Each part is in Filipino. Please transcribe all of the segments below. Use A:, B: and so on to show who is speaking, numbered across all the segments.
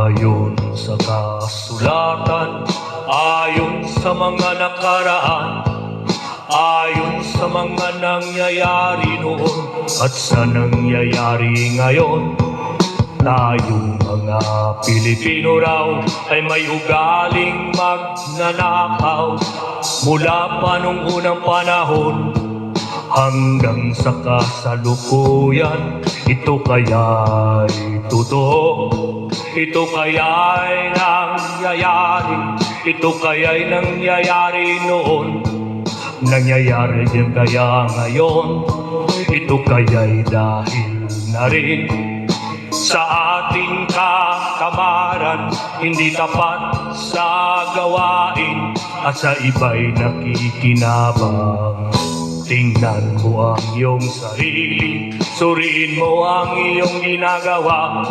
A: Ayon sa kasulatan, ayon sa mga nakaraan, ayon sa mga nangyayari noon at sa nangyayari ngayon, tayong mga Pilipino raw ay may ugaling magnanakaw mula pa nung unang panahon hanggang sa kasalukuyan. Ito kaya'y totoo, ito kaya'y nangyayari, ito kaya'y nangyayari noon, nangyayari din kaya ngayon. Ito kaya'y dahil na rin sa ating katamaran, hindi tapat sa gawain at sa iba'y nakikinabang. Tingnan mo ang iyong sarili, suriin mo ang iyong ginagawa.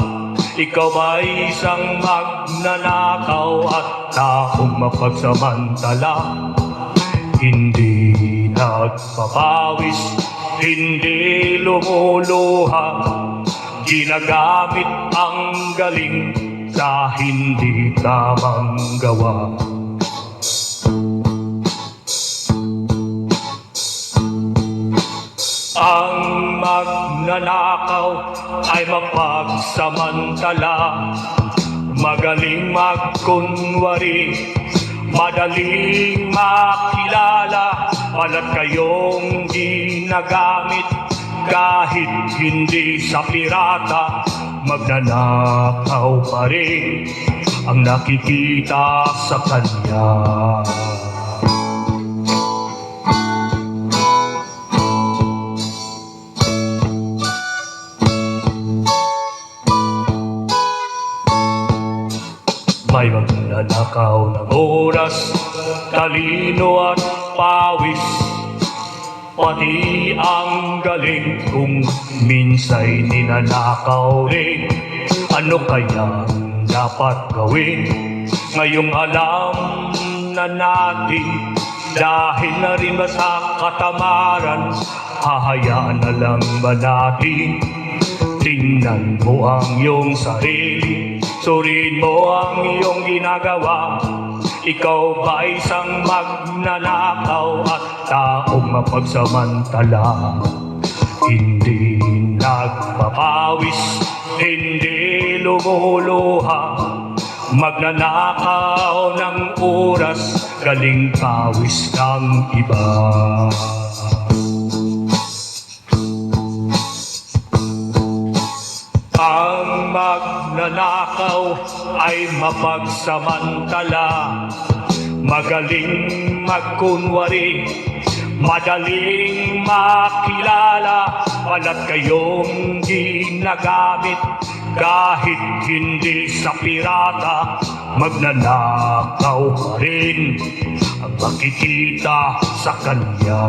A: Ikaw ba isang magnanakaw at taong mapagsamantala? Hindi nagpapawis, hindi lumuluha, ginagamit ang galing sa hindi tamang gawa. Ang magnanakaw ay mapagsamantala, magaling magkunwari, madaling makilala, balat kayong ginagamit kahit hindi sa pirata. Magnanakaw pa rin ang nakikita sa kanya. May magnanakaw ng oras, talino at pawis, pati ang galing kung minsa'y ninanakaw rin. Ano kaya dapat gawin? Ngayong alam na natin, dahil na rin ba sa katamaran, hahayaan na lang ba natin? Tingnan mo ang iyong sarili, suriin mo ang iyong ginagawa. Ikaw ba isang magnanakaw at taong mapagsamantala? Hindi nagpapawis, hindi lumuluha, magnanakaw ng oras, galing pawis ng iba. Ang magnanakaw ay mapagsamantala, magaling magkunwari, madaling makilala, balat kayong ginagamit kahit hindi sa pirata. Magnanakaw pa rin ang makikita sa kanya.